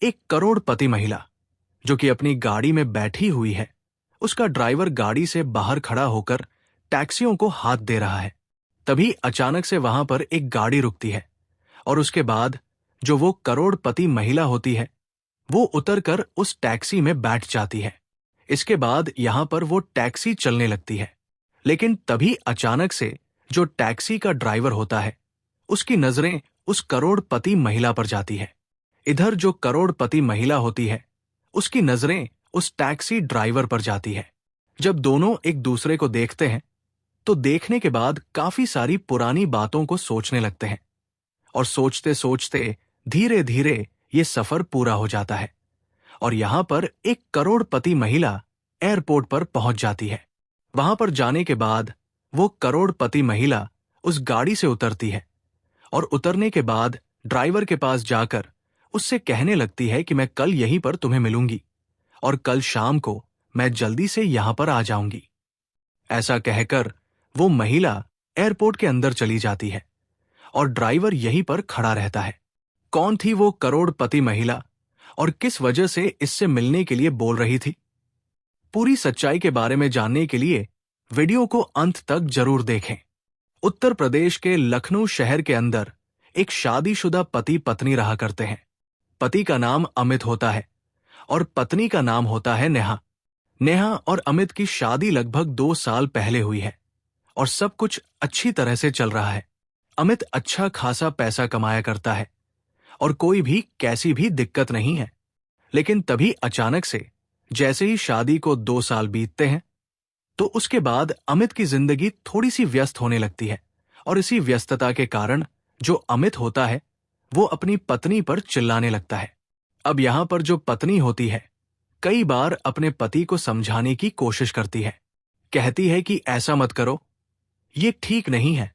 एक करोड़पति महिला जो कि अपनी गाड़ी में बैठी हुई है, उसका ड्राइवर गाड़ी से बाहर खड़ा होकर टैक्सियों को हाथ दे रहा है। तभी अचानक से वहां पर एक गाड़ी रुकती है और उसके बाद जो वो करोड़पति महिला होती है वो उतरकर उस टैक्सी में बैठ जाती है। इसके बाद यहां पर वो टैक्सी चलने लगती है। लेकिन तभी अचानक से जो टैक्सी का ड्राइवर होता है उसकी नजरें उस करोड़पति महिला पर जाती है। इधर जो करोड़पति महिला होती है उसकी नजरें उस टैक्सी ड्राइवर पर जाती है। जब दोनों एक दूसरे को देखते हैं तो देखने के बाद काफी सारी पुरानी बातों को सोचने लगते हैं और सोचते सोचते धीरे धीरे ये सफर पूरा हो जाता है और यहां पर एक करोड़पति महिला एयरपोर्ट पर पहुंच जाती है। वहां पर जाने के बाद वो करोड़पति महिला उस गाड़ी से उतरती है और उतरने के बाद ड्राइवर के पास जाकर उससे कहने लगती है कि मैं कल यहीं पर तुम्हें मिलूंगी और कल शाम को मैं जल्दी से यहां पर आ जाऊंगी। ऐसा कहकर वो महिला एयरपोर्ट के अंदर चली जाती है और ड्राइवर यहीं पर खड़ा रहता है। कौन थी वो करोड़पति महिला और किस वजह से इससे मिलने के लिए बोल रही थी? पूरी सच्चाई के बारे में जानने के लिए वीडियो को अंत तक जरूर देखें। उत्तर प्रदेश के लखनऊ शहर के अंदर एक शादीशुदा पति पत्नी रहा करते हैं। पति का नाम अमित होता है और पत्नी का नाम होता है नेहा। नेहा और अमित की शादी लगभग 2 साल पहले हुई है और सब कुछ अच्छी तरह से चल रहा है। अमित अच्छा खासा पैसा कमाया करता है और कोई भी कैसी भी दिक्कत नहीं है। लेकिन तभी अचानक से जैसे ही शादी को 2 साल बीतते हैं तो उसके बाद अमित की जिंदगी थोड़ी सी व्यस्त होने लगती है और इसी व्यस्तता के कारण जो अमित होता है वो अपनी पत्नी पर चिल्लाने लगता है। अब यहां पर जो पत्नी होती है कई बार अपने पति को समझाने की कोशिश करती है। कहती है कि ऐसा मत करो, ये ठीक नहीं है,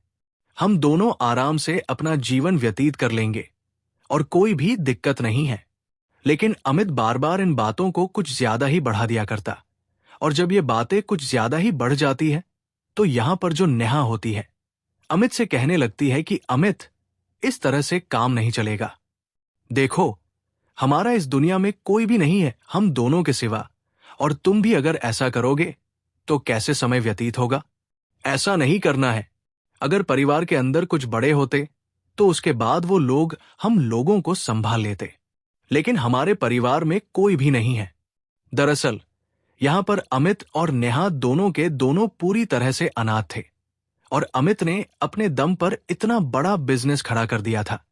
हम दोनों आराम से अपना जीवन व्यतीत कर लेंगे और कोई भी दिक्कत नहीं है। लेकिन अमित बार बार इन बातों को कुछ ज्यादा ही बढ़ा दिया करता और जब ये बातें कुछ ज्यादा ही बढ़ जाती है तो यहां पर जो नेहा होती है अमित से कहने लगती है कि अमित, इस तरह से काम नहीं चलेगा। देखो, हमारा इस दुनिया में कोई भी नहीं है हम दोनों के सिवा, और तुम भी अगर ऐसा करोगे तो कैसे समय व्यतीत होगा? ऐसा नहीं करना है। अगर परिवार के अंदर कुछ बड़े होते तो उसके बाद वो लोग हम लोगों को संभाल लेते, लेकिन हमारे परिवार में कोई भी नहीं है। दरअसल यहां पर अमित और नेहा दोनों के दोनों पूरी तरह से अनाथ थे और अमित ने अपने दम पर इतना बड़ा बिजनेस खड़ा कर दिया था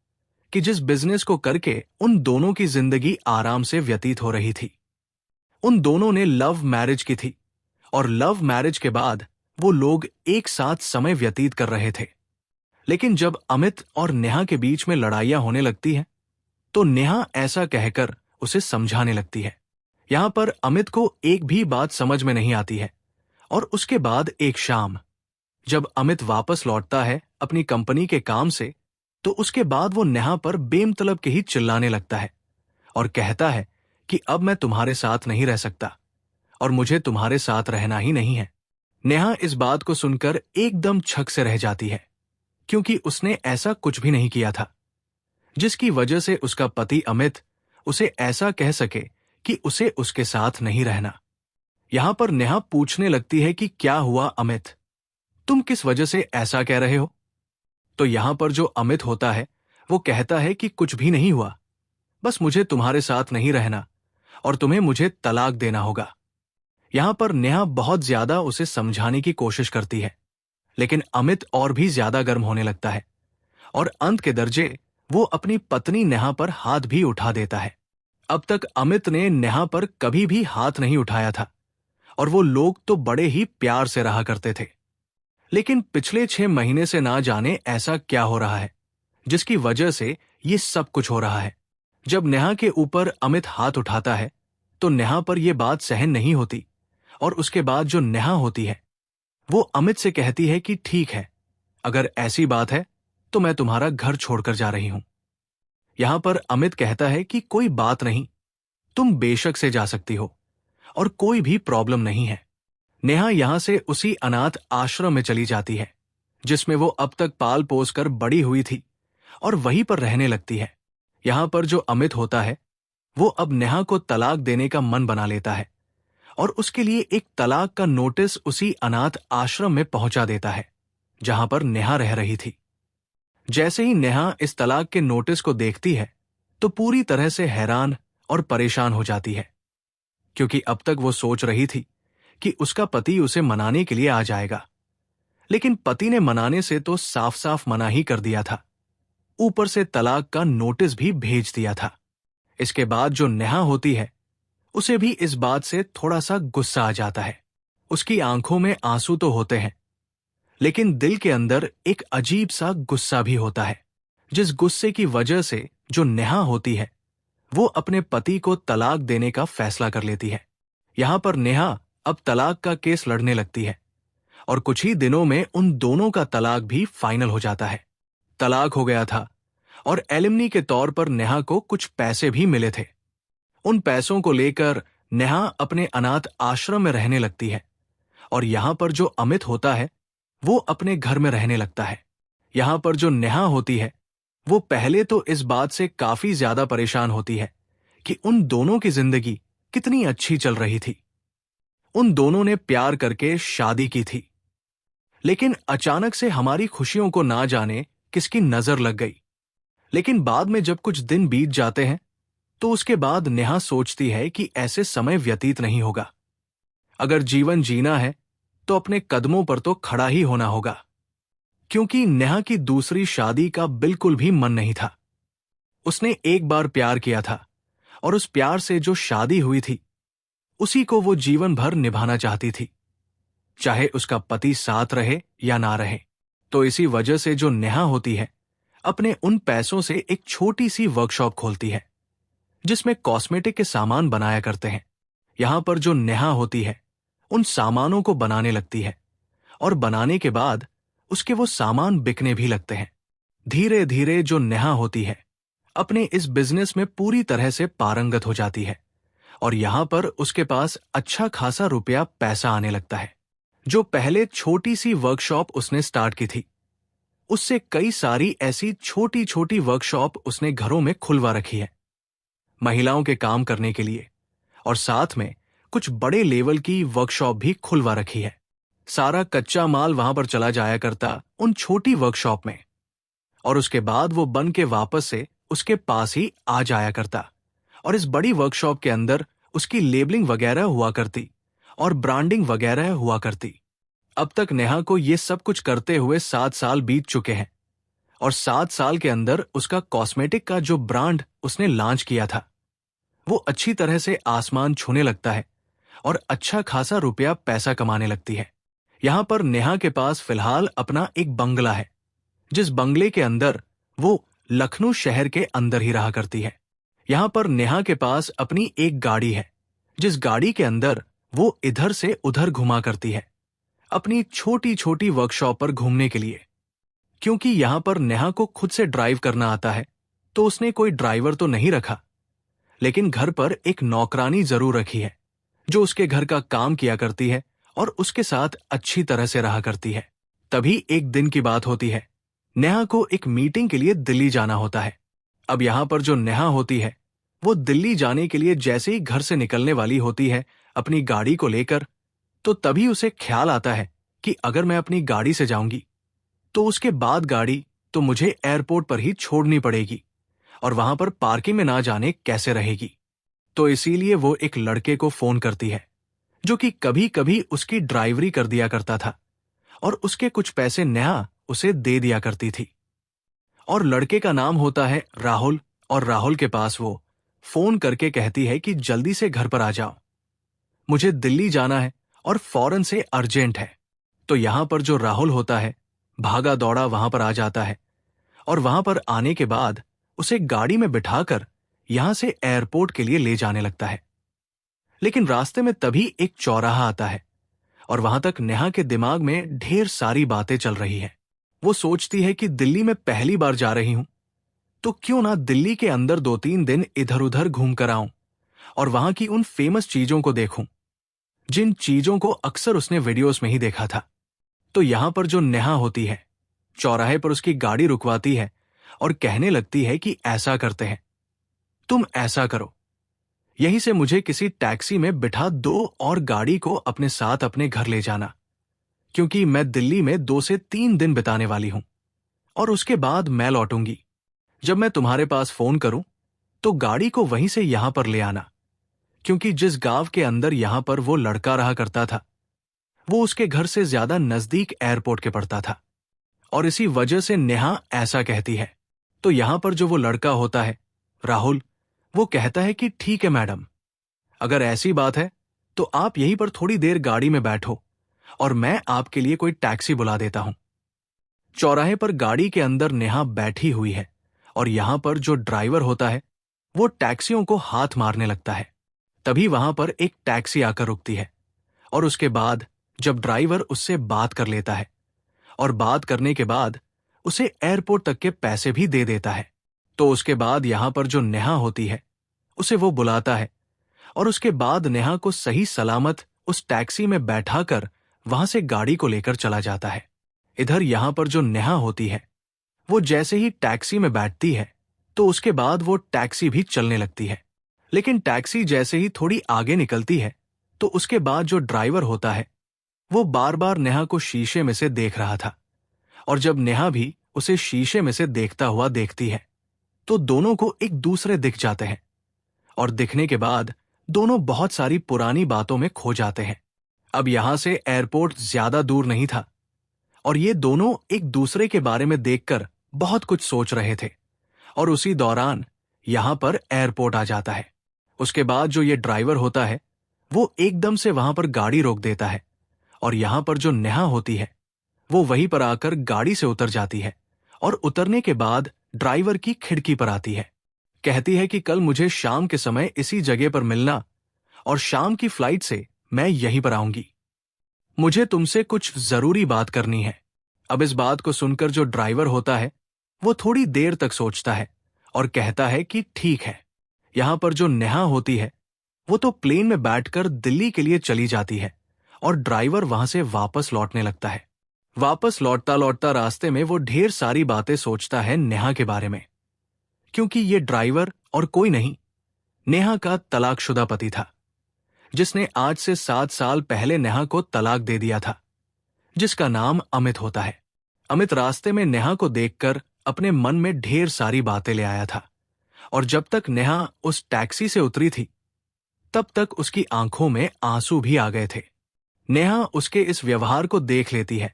कि जिस बिजनेस को करके उन दोनों की जिंदगी आराम से व्यतीत हो रही थी। उन दोनों ने लव मैरिज की थी और लव मैरिज के बाद वो लोग एक साथ समय व्यतीत कर रहे थे। लेकिन जब अमित और नेहा के बीच में लड़ाइयां होने लगती हैं तो नेहा ऐसा कहकर उसे समझाने लगती है। यहां पर अमित को एक भी बात समझ में नहीं आती है और उसके बाद एक शाम जब अमित वापस लौटता है अपनी कंपनी के काम से तो उसके बाद वो नेहा पर बेमतलब के ही चिल्लाने लगता है और कहता है कि अब मैं तुम्हारे साथ नहीं रह सकता और मुझे तुम्हारे साथ रहना ही नहीं है। नेहा इस बात को सुनकर एकदम छक से रह जाती है क्योंकि उसने ऐसा कुछ भी नहीं किया था जिसकी वजह से उसका पति अमित उसे ऐसा कह सके कि उसे उसके साथ नहीं रहना। यहां पर नेहा पूछने लगती है कि क्या हुआ अमित, तुम किस वजह से ऐसा कह रहे हो? तो यहां पर जो अमित होता है वो कहता है कि कुछ भी नहीं हुआ, बस मुझे तुम्हारे साथ नहीं रहना और तुम्हें मुझे तलाक देना होगा। यहां पर नेहा बहुत ज्यादा उसे समझाने की कोशिश करती है लेकिन अमित और भी ज्यादा गर्म होने लगता है और अंत के दर्जे वो अपनी पत्नी नेहा पर हाथ भी उठा देता है। अब तक अमित ने नेहा पर कभी भी हाथ नहीं उठाया था और वो लोग तो बड़े ही प्यार से रहा करते थे। लेकिन पिछले 6 महीने से ना जाने ऐसा क्या हो रहा है जिसकी वजह से ये सब कुछ हो रहा है। जब नेहा के ऊपर अमित हाथ उठाता है तो नेहा पर यह बात सहन नहीं होती और उसके बाद जो नेहा होती है वो अमित से कहती है कि ठीक है, अगर ऐसी बात है तो मैं तुम्हारा घर छोड़कर जा रही हूं। यहां पर अमित कहता है कि कोई बात नहीं, तुम बेशक से जा सकती हो और कोई भी प्रॉब्लम नहीं है। नेहा यहां से उसी अनाथ आश्रम में चली जाती है जिसमें वो अब तक पाल पोस कर बड़ी हुई थी और वहीं पर रहने लगती है। यहां पर जो अमित होता है वो अब नेहा को तलाक देने का मन बना लेता है और उसके लिए एक तलाक का नोटिस उसी अनाथ आश्रम में पहुंचा देता है जहां पर नेहा रह रही थी। जैसे ही नेहा इस तलाक के नोटिस को देखती है तो पूरी तरह से हैरान और परेशान हो जाती है, क्योंकि अब तक वो सोच रही थी कि उसका पति उसे मनाने के लिए आ जाएगा, लेकिन पति ने मनाने से तो साफ साफ मना ही कर दिया था, ऊपर से तलाक का नोटिस भी भेज दिया था। इसके बाद जो नेहा होती है उसे भी इस बात से थोड़ा सा गुस्सा आ जाता है। उसकी आंखों में आंसू तो होते हैं, लेकिन दिल के अंदर एक अजीब सा गुस्सा भी होता है, जिस गुस्से की वजह से जो नेहा होती है वो अपने पति को तलाक देने का फैसला कर लेती है। यहां पर नेहा अब तलाक का केस लड़ने लगती है और कुछ ही दिनों में उन दोनों का तलाक भी फाइनल हो जाता है। तलाक हो गया था और एलिमनी के तौर पर नेहा को कुछ पैसे भी मिले थे। उन पैसों को लेकर नेहा अपने अनाथ आश्रम में रहने लगती है और यहां पर जो अमित होता है वो अपने घर में रहने लगता है। यहां पर जो नेहा होती है वो पहले तो इस बात से काफी ज्यादा परेशान होती है कि उन दोनों की जिंदगी कितनी अच्छी चल रही थी। उन दोनों ने प्यार करके शादी की थी, लेकिन अचानक से हमारी खुशियों को ना जाने किसकी नजर लग गई। लेकिन बाद में जब कुछ दिन बीत जाते हैं तो उसके बाद नेहा सोचती है कि ऐसे समय व्यतीत नहीं होगा। अगर जीवन जीना है तो अपने कदमों पर तो खड़ा ही होना होगा, क्योंकि नेहा की दूसरी शादी का बिल्कुल भी मन नहीं था। उसने एक बार प्यार किया था और उस प्यार से जो शादी हुई थी उसी को वो जीवन भर निभाना चाहती थी, चाहे उसका पति साथ रहे या ना रहे। तो इसी वजह से जो नेहा होती है अपने उन पैसों से एक छोटी सी वर्कशॉप खोलती है जिसमें कॉस्मेटिक के सामान बनाया करते हैं। यहां पर जो नेहा होती है उन सामानों को बनाने लगती है और बनाने के बाद उसके वो सामान बिकने भी लगते हैं। धीरे धीरे जो नेहा होती है अपने इस बिजनेस में पूरी तरह से पारंगत हो जाती है और यहां पर उसके पास अच्छा खासा रुपया पैसा आने लगता है। जो पहले छोटी सी वर्कशॉप उसने स्टार्ट की थी उससे कई सारी ऐसी छोटी छोटी वर्कशॉप उसने घरों में खुलवा रखी है महिलाओं के काम करने के लिए, और साथ में कुछ बड़े लेवल की वर्कशॉप भी खुलवा रखी है। सारा कच्चा माल वहां पर चला जाया करता उन छोटी वर्कशॉप में और उसके बाद वो बन के वापस से उसके पास ही आ जाया करता और इस बड़ी वर्कशॉप के अंदर उसकी लेबलिंग वगैरह हुआ करती और ब्रांडिंग वगैरह हुआ करती। अब तक नेहा को ये सब कुछ करते हुए 7 साल बीत चुके हैं और 7 साल के अंदर उसका कॉस्मेटिक का जो ब्रांड उसने लॉन्च किया था वो अच्छी तरह से आसमान छूने लगता है और अच्छा खासा रुपया पैसा कमाने लगती है। यहां पर नेहा के पास फिलहाल अपना एक बंगला है, जिस बंगले के अंदर वो लखनऊ शहर के अंदर ही रहा करती है। यहां पर नेहा के पास अपनी एक गाड़ी है, जिस गाड़ी के अंदर वो इधर से उधर घुमा करती है अपनी छोटी छोटी वर्कशॉप पर घूमने के लिए। क्योंकि यहां पर नेहा को खुद से ड्राइव करना आता है तो उसने कोई ड्राइवर तो नहीं रखा, लेकिन घर पर एक नौकरानी जरूर रखी है जो उसके घर का काम किया करती है और उसके साथ अच्छी तरह से रहा करती है। तभी एक दिन की बात होती है, नेहा को एक मीटिंग के लिए दिल्ली जाना होता है। अब यहां पर जो नेहा होती है वो दिल्ली जाने के लिए जैसे ही घर से निकलने वाली होती है अपनी गाड़ी को लेकर, तो तभी उसे ख्याल आता है कि अगर मैं अपनी गाड़ी से जाऊंगी तो उसके बाद गाड़ी तो मुझे एयरपोर्ट पर ही छोड़नी पड़ेगी और वहां पर पार्किंग में ना जाने कैसे रहेगी। तो इसीलिए वो एक लड़के को फोन करती है जो कि कभी कभी उसकी ड्राइवरी कर दिया करता था और उसके कुछ पैसे नेहा उसे दे दिया करती थी। और लड़के का नाम होता है राहुल, और राहुल के पास वो फोन करके कहती है कि जल्दी से घर पर आ जाओ, मुझे दिल्ली जाना है और फौरन से अर्जेंट है। तो यहां पर जो राहुल होता है भागा दौड़ा वहां पर आ जाता है और वहां पर आने के बाद उसे गाड़ी में बिठाकर यहां से एयरपोर्ट के लिए ले जाने लगता है। लेकिन रास्ते में तभी एक चौराहा आता है और वहां तक नेहा के दिमाग में ढेर सारी बातें चल रही हैं। वो सोचती है कि दिल्ली में पहली बार जा रही हूं तो क्यों ना दिल्ली के अंदर 2-3 दिन इधर उधर घूम कर आऊं और वहां की उन फेमस चीजों को देखूं जिन चीजों को अक्सर उसने वीडियोस में ही देखा था। तो यहां पर जो नेहा होती है चौराहे पर उसकी गाड़ी रुकवाती है और कहने लगती है कि ऐसा करते हैं, तुम ऐसा करो, यहीं से मुझे किसी टैक्सी में बिठा दो और गाड़ी को अपने साथ अपने घर ले जाना, क्योंकि मैं दिल्ली में 2 से 3 दिन बिताने वाली हूं और उसके बाद मैं लौटूंगी। जब मैं तुम्हारे पास फोन करूं तो गाड़ी को वहीं से यहां पर ले आना, क्योंकि जिस गांव के अंदर यहां पर वो लड़का रहा करता था वो उसके घर से ज्यादा नजदीक एयरपोर्ट के पड़ता था, और इसी वजह से नेहा ऐसा कहती है। तो यहां पर जो वो लड़का होता है राहुल, वो कहता है कि ठीक है मैडम, अगर ऐसी बात है तो आप यहीं पर थोड़ी देर गाड़ी में बैठो और मैं आपके लिए कोई टैक्सी बुला देता हूं। चौराहे पर गाड़ी के अंदर नेहा बैठी हुई है और यहां पर जो ड्राइवर होता है वो टैक्सियों को हाथ मारने लगता है। तभी वहां पर एक टैक्सी आकर रुकती है और उसके बाद जब ड्राइवर उससे बात कर लेता है और बात करने के बाद उसे एयरपोर्ट तक के पैसे भी दे देता है, तो उसके बाद यहां पर जो नेहा होती है उसे वो बुलाता है और उसके बाद नेहा को सही सलामत उस टैक्सी में बैठाकर वहां से गाड़ी को लेकर चला जाता है। इधर यहां पर जो नेहा होती है वो जैसे ही टैक्सी में बैठती है तो उसके बाद वो टैक्सी भी चलने लगती है। लेकिन टैक्सी जैसे ही थोड़ी आगे निकलती है तो उसके बाद जो ड्राइवर होता है वो बार बार नेहा को शीशे में से देख रहा था, और जब नेहा भी उसे शीशे में से देखता हुआ देखती है तो दोनों को एक दूसरे दिख जाते हैं, और दिखने के बाद दोनों बहुत सारी पुरानी बातों में खो जाते हैं। अब यहां से एयरपोर्ट ज्यादा दूर नहीं था और ये दोनों एक दूसरे के बारे में देखकर बहुत कुछ सोच रहे थे, और उसी दौरान यहां पर एयरपोर्ट आ जाता है। उसके बाद जो ये ड्राइवर होता है वो एकदम से वहां पर गाड़ी रोक देता है और यहां पर जो नेहा होती है वो वहीं पर आकर गाड़ी से उतर जाती है और उतरने के बाद ड्राइवर की खिड़की पर आती है। कहती है कि कल मुझे शाम के समय इसी जगह पर मिलना और शाम की फ्लाइट से मैं यहीं पर आऊंगी। मुझे तुमसे कुछ जरूरी बात करनी है। अब इस बात को सुनकर जो ड्राइवर होता है वो थोड़ी देर तक सोचता है और कहता है कि ठीक है। यहां पर जो नेहा होती है वो तो प्लेन में बैठकर दिल्ली के लिए चली जाती है और ड्राइवर वहां से वापस लौटने लगता है। वापस लौटता लौटता रास्ते में वो ढेर सारी बातें सोचता है नेहा के बारे में, क्योंकि ये ड्राइवर और कोई नहीं, नेहा का तलाकशुदा पति था, जिसने आज से 7 साल पहले नेहा को तलाक दे दिया था, जिसका नाम अमित होता है। अमित रास्ते में नेहा को देखकर अपने मन में ढेर सारी बातें ले आया था, और जब तक नेहा उस टैक्सी से उतरी थी तब तक उसकी आंखों में आंसू भी आ गए थे। नेहा उसके इस व्यवहार को देख लेती है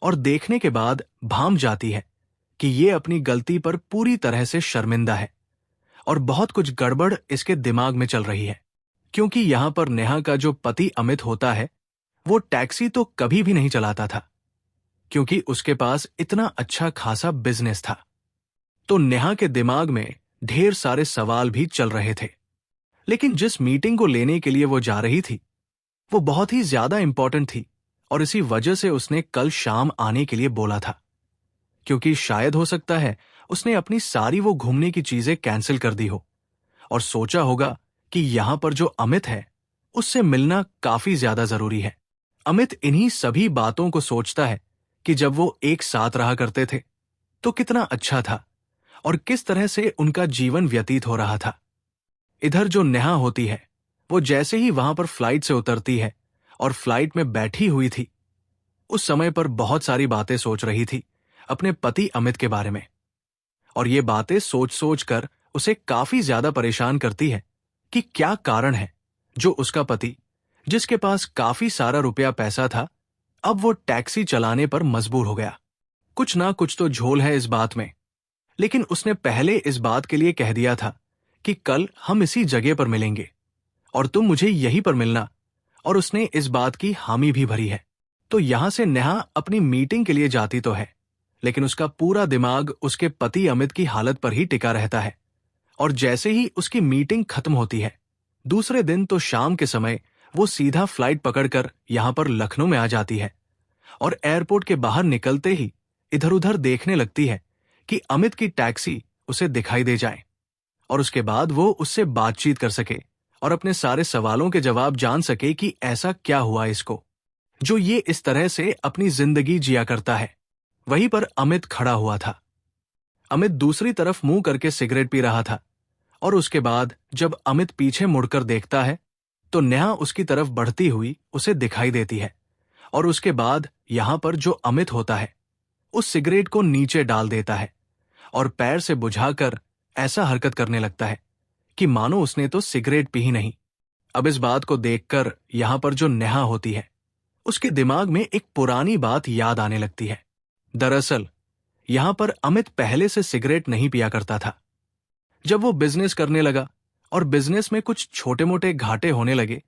और देखने के बाद भाम जाती है कि ये अपनी गलती पर पूरी तरह से शर्मिंदा है और बहुत कुछ गड़बड़ इसके दिमाग में चल रही है, क्योंकि यहां पर नेहा का जो पति अमित होता है वो टैक्सी तो कभी भी नहीं चलाता था, क्योंकि उसके पास इतना अच्छा खासा बिजनेस था। तो नेहा के दिमाग में ढेर सारे सवाल भी चल रहे थे। लेकिन जिस मीटिंग को लेने के लिए वो जा रही थी वो बहुत ही ज्यादा इंपॉर्टेंट थी, और इसी वजह से उसने कल शाम आने के लिए बोला था, क्योंकि शायद हो सकता है उसने अपनी सारी वो घूमने की चीजें कैंसिल कर दी हो और सोचा होगा कि यहां पर जो अमित है उससे मिलना काफी ज्यादा जरूरी है। अमित इन्हीं सभी बातों को सोचता है कि जब वो एक साथ रहा करते थे तो कितना अच्छा था और किस तरह से उनका जीवन व्यतीत हो रहा था। इधर जो नेहा होती है वो जैसे ही वहां पर फ्लाइट से उतरती है और फ्लाइट में बैठी हुई थी उस समय पर बहुत सारी बातें सोच रही थी अपने पति अमित के बारे में, और ये बातें सोच सोच कर उसे काफी ज्यादा परेशान करती है कि क्या कारण है जो उसका पति, जिसके पास काफी सारा रुपया पैसा था, अब वो टैक्सी चलाने पर मजबूर हो गया। कुछ ना कुछ तो झोल है इस बात में, लेकिन उसने पहले इस बात के लिए कह दिया था कि कल हम इसी जगह पर मिलेंगे और तुम मुझे यहीं पर मिलना, और उसने इस बात की हामी भी भरी है। तो यहां से नेहा अपनी मीटिंग के लिए जाती तो है, लेकिन उसका पूरा दिमाग उसके पति अमित की हालत पर ही टिका रहता है, और जैसे ही उसकी मीटिंग खत्म होती है दूसरे दिन तो शाम के समय वो सीधा फ्लाइट पकड़कर यहां पर लखनऊ में आ जाती है, और एयरपोर्ट के बाहर निकलते ही इधर उधर देखने लगती है कि अमित की टैक्सी उसे दिखाई दे जाए, और उसके बाद वो उससे बातचीत कर सके और अपने सारे सवालों के जवाब जान सके कि ऐसा क्या हुआ इसको, जो ये इस तरह से अपनी जिंदगी जिया करता है। वहीं पर अमित खड़ा हुआ था। अमित दूसरी तरफ मुंह करके सिगरेट पी रहा था और उसके बाद जब अमित पीछे मुड़कर देखता है तो नेहा उसकी तरफ बढ़ती हुई उसे दिखाई देती है। और उसके बाद यहां पर जो अमित होता है उस सिगरेट को नीचे डाल देता है और पैर से बुझाकर ऐसा हरकत करने लगता है कि मानो उसने तो सिगरेट पी ही नहीं। अब इस बात को देखकर यहां पर जो नेहा होती है उसके दिमाग में एक पुरानी बात याद आने लगती है। दरअसल यहां पर अमित पहले से सिगरेट नहीं पिया करता था। जब वो बिजनेस करने लगा और बिजनेस में कुछ छोटे मोटे घाटे होने लगे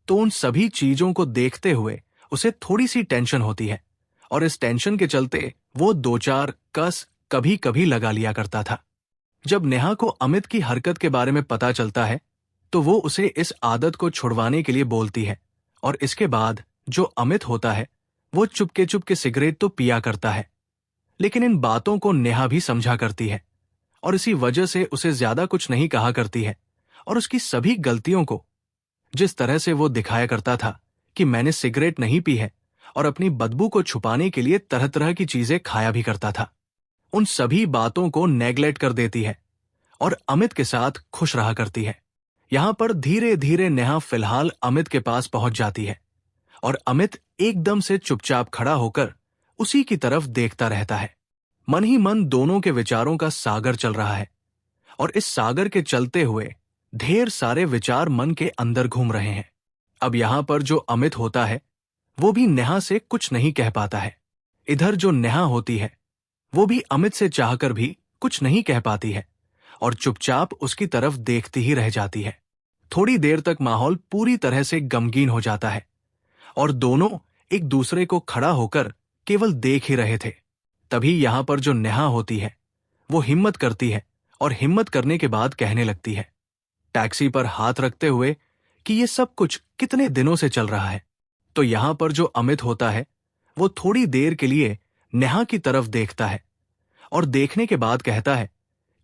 तो उन सभी चीजों को देखते हुए उसे थोड़ी सी टेंशन होती है और इस टेंशन के चलते वो दो चार कस कभी कभी लगा लिया करता था। जब नेहा को अमित की हरकत के बारे में पता चलता है तो वो उसे इस आदत को छुड़वाने के लिए बोलती है और इसके बाद जो अमित होता है वो चुपके चुपके सिगरेट तो पिया करता है। लेकिन इन बातों को नेहा भी समझा करती है और इसी वजह से उसे ज्यादा कुछ नहीं कहा करती है और उसकी सभी गलतियों को, जिस तरह से वो दिखाया करता था कि मैंने सिगरेट नहीं पी है और अपनी बदबू को छुपाने के लिए तरह तरह की चीजें खाया भी करता था, उन सभी बातों को नेग्लेक्ट कर देती है और अमित के साथ खुश रहा करती है। यहां पर धीरे धीरे नेहा फिलहाल अमित के पास पहुंच जाती है और अमित एकदम से चुपचाप खड़ा होकर उसी की तरफ देखता रहता है। मन ही मन दोनों के विचारों का सागर चल रहा है और इस सागर के चलते हुए ढेर सारे विचार मन के अंदर घूम रहे हैं। अब यहां पर जो अमित होता है वो भी नेहा से कुछ नहीं कह पाता है। इधर जो नेहा होती है वो भी अमित से चाहकर भी कुछ नहीं कह पाती है और चुपचाप उसकी तरफ देखती ही रह जाती है। थोड़ी देर तक माहौल पूरी तरह से गमगीन हो जाता है और दोनों एक दूसरे को खड़ा होकर केवल देख ही रहे थे। तभी यहां पर जो नेहा होती है वो हिम्मत करती है और हिम्मत करने के बाद कहने लगती है, टैक्सी पर हाथ रखते हुए, कि ये सब कुछ कितने दिनों से चल रहा है। तो यहां पर जो अमित होता है वो थोड़ी देर के लिए नेहा की तरफ देखता है और देखने के बाद कहता है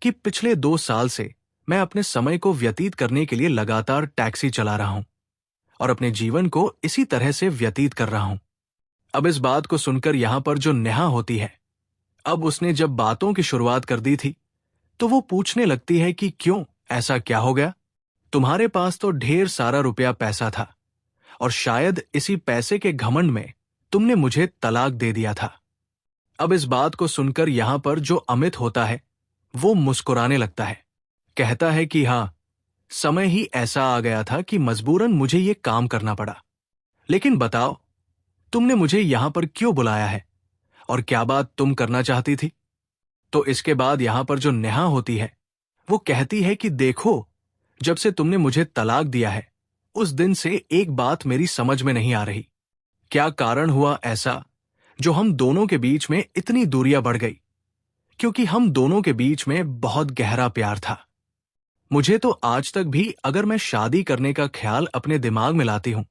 कि पिछले 2 साल से मैं अपने समय को व्यतीत करने के लिए लगातार टैक्सी चला रहा हूं और अपने जीवन को इसी तरह से व्यतीत कर रहा हूं। अब इस बात को सुनकर यहां पर जो नेहा होती है, अब उसने जब बातों की शुरुआत कर दी थी तो वो पूछने लगती है कि क्यों, ऐसा क्या हो गया? तुम्हारे पास तो ढेर सारा रुपया पैसा था और शायद इसी पैसे के घमंड में तुमने मुझे तलाक दे दिया था। अब इस बात को सुनकर यहां पर जो अमित होता है वो मुस्कुराने लगता है, कहता है कि हाँ, समय ही ऐसा आ गया था कि मजबूरन मुझे ये काम करना पड़ा। लेकिन बताओ, तुमने मुझे यहां पर क्यों बुलाया है और क्या बात तुम करना चाहती थी? तो इसके बाद यहां पर जो नेहा होती है वो कहती है कि देखो, जब से तुमने मुझे तलाक दिया है उस दिन से एक बात मेरी समझ में नहीं आ रही। क्या कारण हुआ ऐसा जो हम दोनों के बीच में इतनी दूरियां बढ़ गई? क्योंकि हम दोनों के बीच में बहुत गहरा प्यार था। मुझे तो आज तक भी अगर मैं शादी करने का ख्याल अपने दिमाग में लाती हूं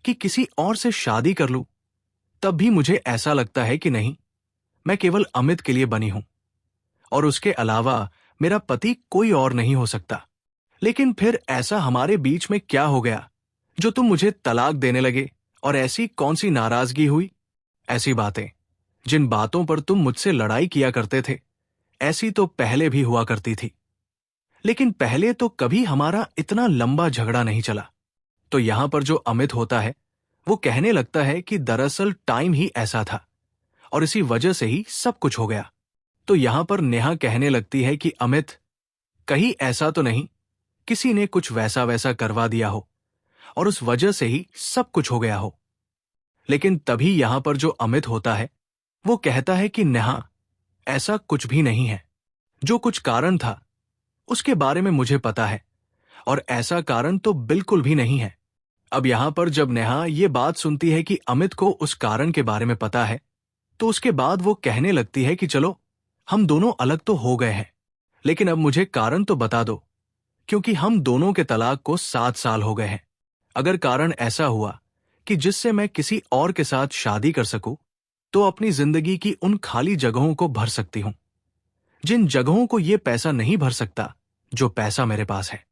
कि किसी और से शादी कर लूं, तब भी मुझे ऐसा लगता है कि नहीं, मैं केवल अमित के लिए बनी हूं और उसके अलावा मेरा पति कोई और नहीं हो सकता। लेकिन फिर ऐसा हमारे बीच में क्या हो गया जो तुम मुझे तलाक देने लगे और ऐसी कौन सी नाराजगी हुई? ऐसी बातें, जिन बातों पर तुम मुझसे लड़ाई किया करते थे, ऐसी तो पहले भी हुआ करती थी, लेकिन पहले तो कभी हमारा इतना लंबा झगड़ा नहीं चला। तो यहां पर जो अमित होता है वो कहने लगता है कि दरअसल टाइम ही ऐसा था और इसी वजह से ही सब कुछ हो गया। तो यहां पर नेहा कहने लगती है कि अमित, कहीं ऐसा तो नहीं किसी ने कुछ वैसा वैसा करवा दिया हो और उस वजह से ही सब कुछ हो गया हो? लेकिन तभी यहां पर जो अमित होता है वो कहता है कि नेहा, ऐसा कुछ भी नहीं है। जो कुछ कारण था उसके बारे में मुझे पता है और ऐसा कारण तो बिल्कुल भी नहीं है। अब यहां पर जब नेहा ये बात सुनती है कि अमित को उस कारण के बारे में पता है तो उसके बाद वो कहने लगती है कि चलो, हम दोनों अलग तो हो गए हैं, लेकिन अब मुझे कारण तो बता दो, क्योंकि हम दोनों के तलाक को 7 साल हो गए हैं। अगर कारण ऐसा हुआ कि जिससे मैं किसी और के साथ शादी कर सकूं, तो अपनी जिंदगी की उन खाली जगहों को भर सकती हूं, जिन जगहों को ये पैसा नहीं भर सकता जो पैसा मेरे पास है।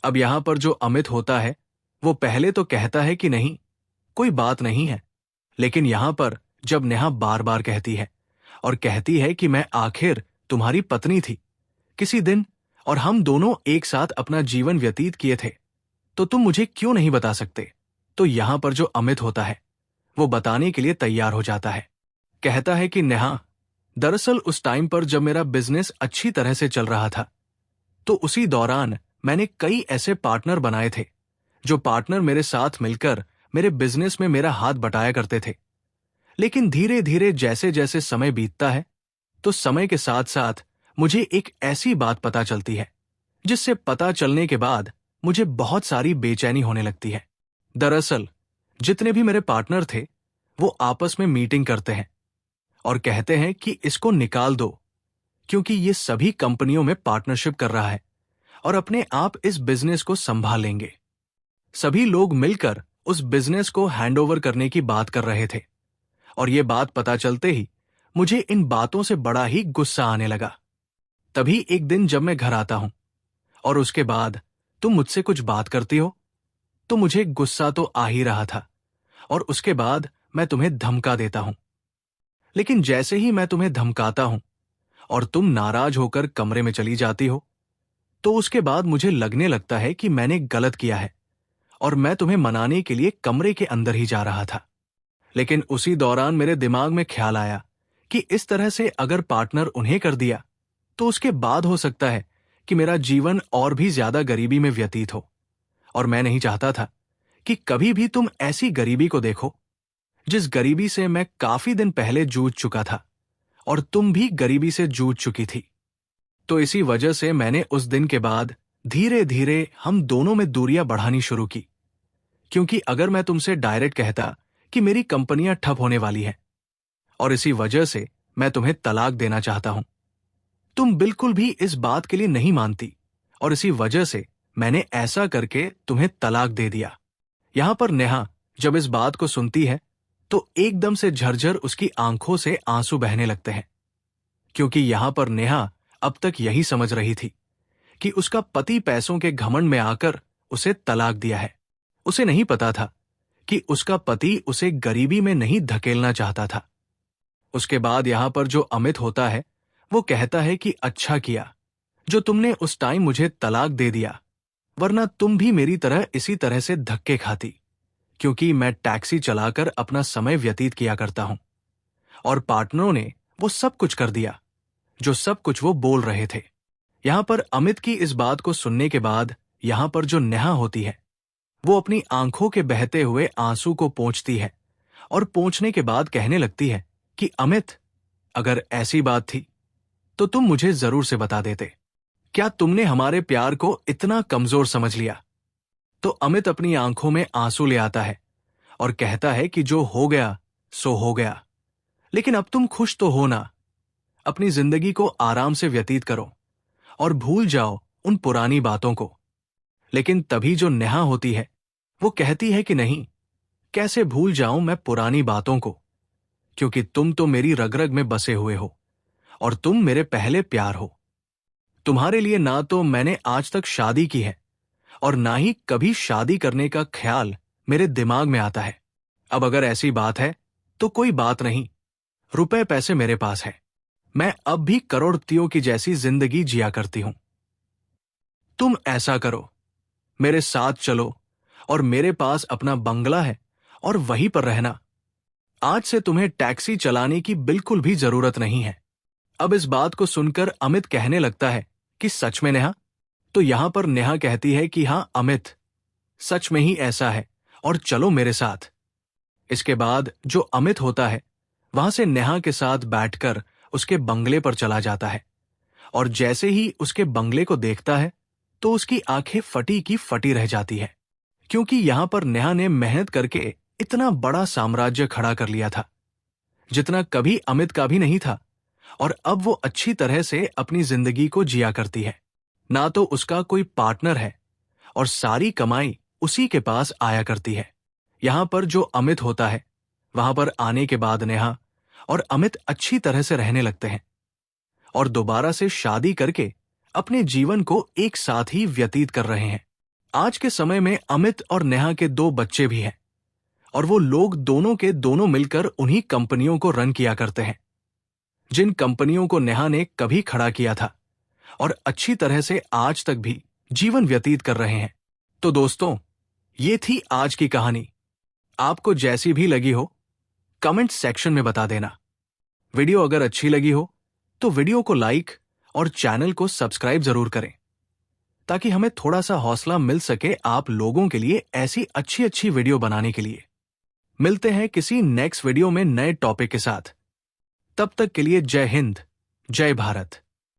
अब यहां पर जो अमित होता है वो पहले तो कहता है कि नहीं, कोई बात नहीं है, लेकिन यहां पर जब नेहा बार बार कहती है और कहती है कि मैं आखिर तुम्हारी पत्नी थी किसी दिन और हम दोनों एक साथ अपना जीवन व्यतीत किए थे, तो तुम मुझे क्यों नहीं बता सकते? तो यहां पर जो अमित होता है वो बताने के लिए तैयार हो जाता है। कहता है कि नेहा, दरअसल उस टाइम पर जब मेरा बिजनेस अच्छी तरह से चल रहा था, तो उसी दौरान मैंने कई ऐसे पार्टनर बनाए थे जो पार्टनर मेरे साथ मिलकर मेरे बिजनेस में मेरा हाथ बटाया करते थे। लेकिन धीरे धीरे जैसे जैसे समय बीतता है, तो समय के साथ साथ मुझे एक ऐसी बात पता चलती है जिससे पता चलने के बाद मुझे बहुत सारी बेचैनी होने लगती है। दरअसल जितने भी मेरे पार्टनर थे वो आपस में मीटिंग करते हैं और कहते हैं कि इसको निकाल दो, क्योंकि ये सभी कंपनियों में पार्टनरशिप कर रहा है और अपने आप इस बिजनेस को संभाल लेंगे। सभी लोग मिलकर उस बिजनेस को हैंडओवर करने की बात कर रहे थे और ये बात पता चलते ही मुझे इन बातों से बड़ा ही गुस्सा आने लगा। तभी एक दिन जब मैं घर आता हूं और उसके बाद तुम मुझसे कुछ बात करती हो, तो मुझे गुस्सा तो आ ही रहा था और उसके बाद मैं तुम्हें धमका देता हूं। लेकिन जैसे ही मैं तुम्हें धमकाता हूं और तुम नाराज होकर कमरे में चली जाती हो, तो उसके बाद मुझे लगने लगता है कि मैंने गलत किया है और मैं तुम्हें मनाने के लिए कमरे के अंदर ही जा रहा था। लेकिन उसी दौरान मेरे दिमाग में ख्याल आया कि इस तरह से अगर पार्टनर उन्हें कर दिया, तो उसके बाद हो सकता है कि मेरा जीवन और भी ज्यादा गरीबी में व्यतीत हो, और मैं नहीं चाहता था कि कभी भी तुम ऐसी गरीबी को देखो जिस गरीबी से मैं काफी दिन पहले जूझ चुका था और तुम भी गरीबी से जूझ चुकी थी। तो इसी वजह से मैंने उस दिन के बाद धीरे धीरे हम दोनों में दूरियां बढ़ानी शुरू की, क्योंकि अगर मैं तुमसे डायरेक्ट कहता कि मेरी कंपनियां ठप होने वाली हैं और इसी वजह से मैं तुम्हें तलाक देना चाहता हूं, तुम बिल्कुल भी इस बात के लिए नहीं मानती और इसी वजह से मैंने ऐसा करके तुम्हें तलाक दे दिया। यहां पर नेहा जब इस बात को सुनती है तो एकदम से झरझर उसकी आंखों से आंसू बहने लगते हैं, क्योंकि यहां पर नेहा अब तक यही समझ रही थी कि उसका पति पैसों के घमंड में आकर उसे तलाक दिया है। उसे नहीं पता था कि उसका पति उसे गरीबी में नहीं धकेलना चाहता था। उसके बाद यहां पर जो अमित होता है वो कहता है कि अच्छा किया जो तुमने उस टाइम मुझे तलाक दे दिया, वरना तुम भी मेरी तरह इसी तरह से धक्के खाती, क्योंकि मैं टैक्सी चलाकर अपना समय व्यतीत किया करता हूं और पार्टनरों ने वो सब कुछ कर दिया जो सब कुछ वो बोल रहे थे। यहां पर अमित की इस बात को सुनने के बाद यहां पर जो नेहा होती है वो अपनी आंखों के बहते हुए आंसू को पोंछती है और पोंछने के बाद कहने लगती है कि अमित, अगर ऐसी बात थी तो तुम मुझे जरूर से बता देते। क्या तुमने हमारे प्यार को इतना कमजोर समझ लिया? तो अमित अपनी आंखों में आंसू ले आता है और कहता है कि जो हो गया सो हो गया, लेकिन अब तुम खुश तो हो ना? अपनी जिंदगी को आराम से व्यतीत करो और भूल जाओ उन पुरानी बातों को। लेकिन तभी जो नेहा होती है वो कहती है कि नहीं, कैसे भूल जाऊं मैं पुरानी बातों को, क्योंकि तुम तो मेरी रग रग में बसे हुए हो और तुम मेरे पहले प्यार हो। तुम्हारे लिए ना तो मैंने आज तक शादी की है और ना ही कभी शादी करने का ख्याल मेरे दिमाग में आता है। अब अगर ऐसी बात है तो कोई बात नहीं, रुपए पैसे मेरे पास है, मैं अब भी करोड़पतियों की जैसी जिंदगी जिया करती हूं। तुम ऐसा करो, मेरे साथ चलो और मेरे पास अपना बंगला है और वहीं पर रहना। आज से तुम्हें टैक्सी चलाने की बिल्कुल भी जरूरत नहीं है। अब इस बात को सुनकर अमित कहने लगता है कि सच में नेहा? तो यहां पर नेहा कहती है कि हां अमित, सच में ही ऐसा है और चलो मेरे साथ। इसके बाद जो अमित होता है वहां से नेहा के साथ बैठकर उसके बंगले पर चला जाता है और जैसे ही उसके बंगले को देखता है तो उसकी आंखें फटी की फटी रह जाती है, क्योंकि यहां पर नेहा ने मेहनत करके इतना बड़ा साम्राज्य खड़ा कर लिया था जितना कभी अमित का भी नहीं था, और अब वो अच्छी तरह से अपनी जिंदगी को जिया करती है। ना तो उसका कोई पार्टनर है और सारी कमाई उसी के पास आया करती है। यहां पर जो अमित होता है वहां पर आने के बाद नेहा और अमित अच्छी तरह से रहने लगते हैं और दोबारा से शादी करके अपने जीवन को एक साथ ही व्यतीत कर रहे हैं। आज के समय में अमित और नेहा के 2 बच्चे भी हैं और वो लोग दोनों के दोनों मिलकर उन्हीं कंपनियों को रन किया करते हैं जिन कंपनियों को नेहा ने कभी खड़ा किया था और अच्छी तरह से आज तक भी जीवन व्यतीत कर रहे हैं। तो दोस्तों, ये थी आज की कहानी। आपको जैसी भी लगी हो कमेंट सेक्शन में बता देना। वीडियो अगर अच्छी लगी हो तो वीडियो को लाइक और चैनल को सब्सक्राइब जरूर करें, ताकि हमें थोड़ा सा हौसला मिल सके आप लोगों के लिए ऐसी अच्छी अच्छी वीडियो बनाने के लिए। मिलते हैं किसी नेक्स्ट वीडियो में नए टॉपिक के साथ। तब तक के लिए जय हिंद, जय भारत।